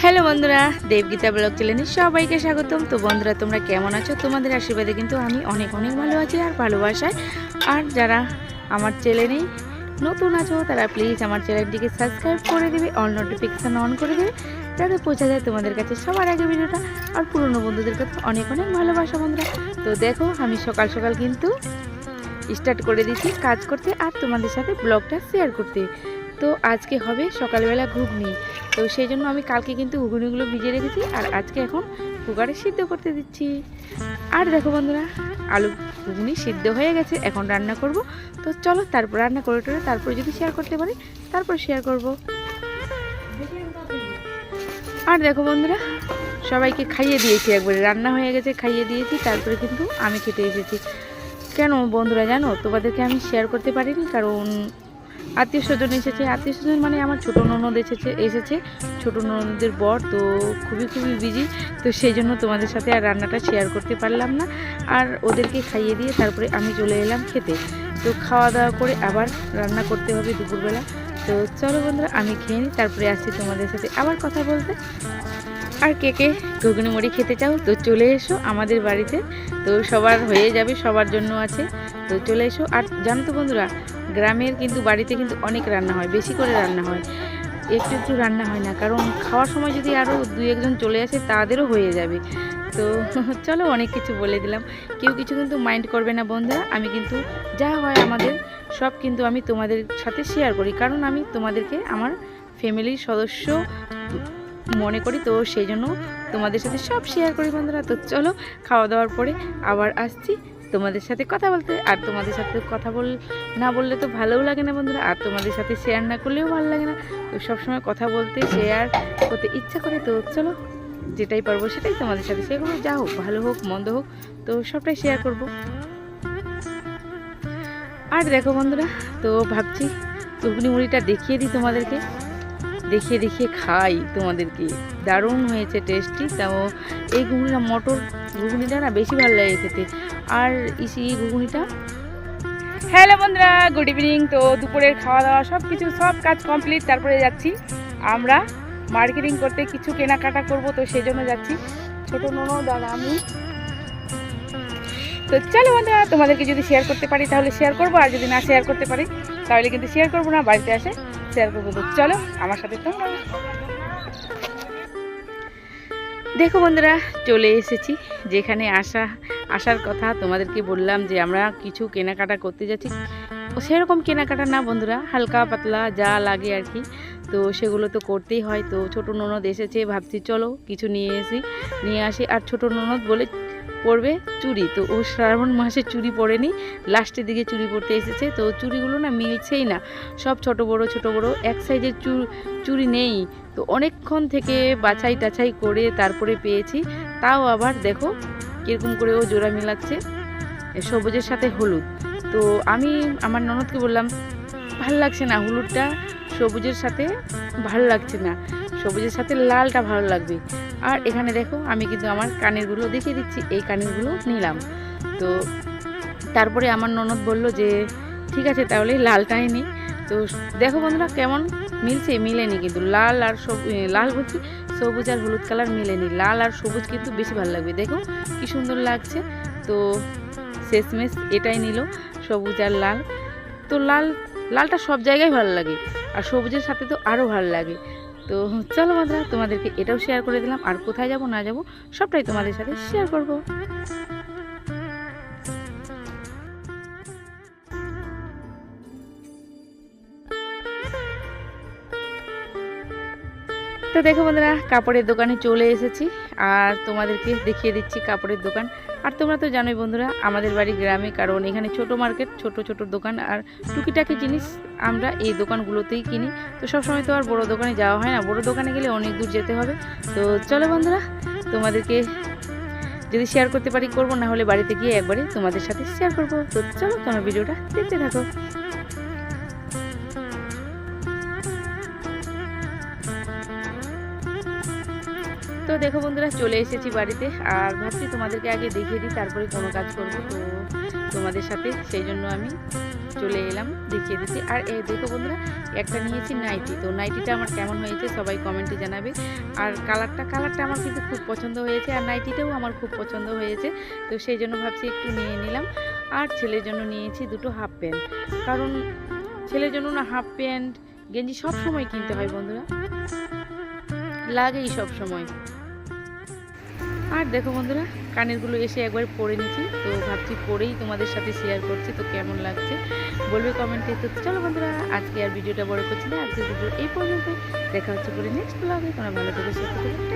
Hello বন্ধুরা, দেবগীতা blog চ্যানেলে সবাইকে স্বাগতম। তো বন্ধুরা, তোমরা কেমন আছো? তোমাদের আশীর্বাদে কিন্তু আমি অনেক অনেক ভালো আছি আর ভালোবাসায়। আর যারা আমার চ্যানেলেই নতুন আছো তারা প্লিজ আমার চ্যানেলটিকে সাবস্ক্রাইব করে দেবে, অল নোটিফিকেশান অন করে দেবে, যাতে পৌঁছে যায় তোমাদের কাছে সবার আগে ভিডিওটা। আর পুরনো বন্ধুদের কাছে অনেক অনেক ভালোবাসা বন্ধুরা। তো দেখো, আমি সকাল সকাল কিন্তু স্টার্ট করে দিচ্ছি কাজ করতে আর তোমাদের সাথে ব্লগটা শেয়ার করতে। তো আজকে হবে সকালবেলা ঘুগনি। তো সেই জন্য আমি কালকে কিন্তু ঘুগনিগুলো ভিজিয়ে রেখেছি আর আজকে এখন কুকারে সিদ্ধ করতে দিচ্ছি। আর দেখো বন্ধুরা, আলু ঘুগনি সিদ্ধ হয়ে গেছে, এখন রান্না করব। তো চলো তারপর রান্না করে টোরে তারপরে যদি শেয়ার করতে পারি তারপর শেয়ার করব। আর দেখো বন্ধুরা, সবাইকে খাইয়ে দিয়েছি, একবারে রান্না হয়ে গেছে, খাইয়ে দিয়েছি, তারপরে কিন্তু আমি খেতে এসেছি। কেন বন্ধুরা জানো, তোমাদেরকে আমি শেয়ার করতে পারিনি, কারণ আত্মীয় স্বজন এসেছে। আত্মীয় স্বজন মানে আমার ছোটো ননদ এসেছে ছোটো ননদের বর। তো খুবই বিজি, তো সেই জন্য তোমাদের সাথে আর রান্নাটা শেয়ার করতে পারলাম না। আর ওদেরকে খাইয়ে দিয়ে তারপরে আমি চলে এলাম খেতে। তো খাওয়া দাওয়া করে আবার রান্না করতে হবে দুপুরবেলা। তো চলো বন্ধুরা, আমি খেয়ে নিই, তারপরে আসছি তোমাদের সাথে আবার কথা বলতে। আর কে কে ঘুগনি মুড়ি খেতে চাও তো চলে এসো আমাদের বাড়িতে। তো সবার হয়ে যাবে, সবার জন্য আছে, তো চলে এসো। আর জানো তো বন্ধুরা, গ্রামের কিন্তু বাড়িতে কিন্তু অনেক রান্না হয়, বেশি করে রান্না হয়, একটু একটু রান্না হয় না, কারণ খাওয়ার সময় যদি আরও দুই একজন চলে আসে তাদেরও হয়ে যাবে। তো চলো, অনেক কিছু বলে দিলাম, কেউ কিছু কিন্তু মাইন্ড করবে না বন্ধুরা। আমি কিন্তু যা হয় আমাদের সব কিন্তু আমি তোমাদের সাথে শেয়ার করি, কারণ আমি তোমাদেরকে আমার ফ্যামিলির সদস্য মনে করি, তো সেই জন্য তোমাদের সাথে সব শেয়ার করি বন্ধুরা। তো চলো, খাওয়া দাওয়ার পরে আবার আসছি তোমাদের সাথে কথা বলতে। আর তোমাদের সাথে কথা না বললে তো ভালোও লাগে না বন্ধুরা, আর তোমাদের সাথে শেয়ার না করলেও ভালো লাগে না। তো সবসময় কথা বলতে, শেয়ার করতে ইচ্ছা করে। তো চলো, যেটাই পারবো সেটাই তোমাদের সাথে শেয়ার করবো, যা হোক, ভালো হোক মন্দ হোক, তো সবটাই শেয়ার করব। আর দেখো বন্ধুরা, তো ভাবছি ঘুগনি মুড়িটা দেখিয়ে দিই তোমাদেরকে, দেখিয়ে খাই তোমাদেরকে। দারুণ হয়েছে, টেস্টি। তাও এই ঘুগনিটা, মটর ঘুগনিটা না বেশি ভালো লাগে খেতে। আর এই ঘুগনিটা, হ্যালো বন্ধুরা, গুড ইভিনিং। তো দুপুরের খাওয়া দাওয়া সব কাজ কমপ্লিট, তারপরে যাচ্ছি আমরা মার্কেটিং করতে, কিছু কেনাকাটা করব, তো সেই জন্য যাচ্ছি ছোটো ননদ আর আমি। তো চলো বন্ধুরা, তোমাদেরকে যদি শেয়ার করতে পারি তাহলে শেয়ার করবো, আর যদি না শেয়ার করতে পারি তাহলে কিন্তু শেয়ার করবো না, বাড়িতে আসে শেয়ার করবো। তো চলো আমার সাথে তোমরা। দেখো বন্ধুরা, চলে এসেছি যেখানে আসার কথা। তোমাদেরকে বললাম যে আমরা কিছু কেনাকাটা করতে যাচ্ছি, সেরকম কেনাকাটা না বন্ধুরা, হালকা পাতলা যা লাগে আর কি, তো সেগুলো তো করতেই হয়। তো ছোটো ননদ এসেছে, ভাবছি চলো কিছু নিয়ে আসি। আর ছোটো ননদ বলে পরবে চুড়ি, তো ও শ্রাবণ মাসে চুড়ি পরেনি, লাস্টের দিকে চুড়ি পরতে এসেছে। তো চুড়িগুলো না মিলছেই না, সব ছোট বড় এক সাইজের চুড়ি নেই। তো অনেকক্ষণ থেকে বাছাই করে তারপরে পেয়েছি, তাও আবার দেখো কীরকম করে ও জোড়া মিলাচ্ছে, সবুজের সাথে হলুদ। তো আমি আমার ননদকে বললাম ভাল লাগছে না, হলুদটা সবুজের সাথে ভালো লাগছে না, সবুজের সাথে লালটা ভালো লাগবে। আর এখানে দেখো, আমি কিন্তু আমার কানেরগুলো দেখিয়ে দিচ্ছি, এই কানেরগুলো নিলাম। তো তারপরে আমার ননদ বলল যে ঠিক আছে তাহলে লালটাই নিই। তো দেখো বন্ধুরা, কেমন মিলেনি কিন্তু, লাল বলছি, সবুজ আর হলুদ কালার মিলেনি, লাল আর সবুজ কিন্তু বেশি ভালো লাগবে। দেখো কি সুন্দর লাগছে। তো শেষমেশ এটাই নিল, সবুজ আর লাল। তো লালটা সব জায়গায় ভালো লাগে, আর সবুজের সাথে তো আরও ভালো লাগে। তো চলো বন্ধুরা, তোমাদেরকে এটাও শেয়ার করে দিলাম, আর কোথায় যাব না যাব সবটাই তোমাদের সাথে শেয়ার করব। তো দেখো বন্ধুরা, কাপড়ের দোকানে চলে এসেছি আর তোমাদেরকে দেখিয়ে দিচ্ছি কাপড়ের দোকান। আর তোমরা তো জানোই বন্ধুরা, আমাদের বাড়ি গ্রামে, কারণ এখানে ছোট মার্কেট, ছোট দোকান, আর টুকিটাকি জিনিস আমরা এই দোকানগুলোতেই কিনি। তো সবসময় তো আর বড় দোকানে যাওয়া হয় না, বড় দোকানে গেলে অনেক দূর যেতে হবে। তো চলো বন্ধুরা, তোমাদেরকে যদি শেয়ার করতে পারি করবো, না হলে বাড়িতে গিয়ে একবারে তোমাদের সাথে শেয়ার করবো। তো চলো, তোমার ভিডিওটা দেখতে থাকো। তো দেখো বন্ধুরা, চলে এসেছি বাড়িতে, আর ভাবছি তোমাদেরকে আগে দেখিয়ে দিই তারপরে কোনো কাজ করব। তো তোমাদের সাথে সেই জন্য আমি চলে এলাম দেখিয়ে দিতে। আর এই দেখো বন্ধুরা, একটা নিয়েছি নাইটি। তো নাইটিটা আমার কেমন হয়েছে সবাই কমেন্টে জানাবে। আর কালারটা আমার কিন্তু খুব পছন্দ হয়েছে, আর নাইটিটাও আমার খুব পছন্দ হয়েছে। তো সেই জন্য ভাবছি একটু নিয়ে নিলাম। আর ছেলের জন্য নিয়েছি দুটো হাফ প্যান্ট, কারণ ছেলের জন্য না হাফ প্যান্ট গেঞ্জি সব সময় কিনতে হয় বন্ধুরা, লাগেই সব সময়। আর দেখো বন্ধুরা, কানেরগুলো এসে একবার পরে নিচ্ছি, তো ভাবছি পরেই তোমাদের সাথে শেয়ার করছি। তো কেমন লাগছে বলবে কমেন্টে। তো চলো বন্ধুরা, আজকে আর ভিডিওটা বড় করছি না, আজকে ভিডিও এই পর্যন্ত। দেখা হচ্ছে পরে নেক্সট ব্লগে। তোমরা ভালো থেকে সুস্থ থেকে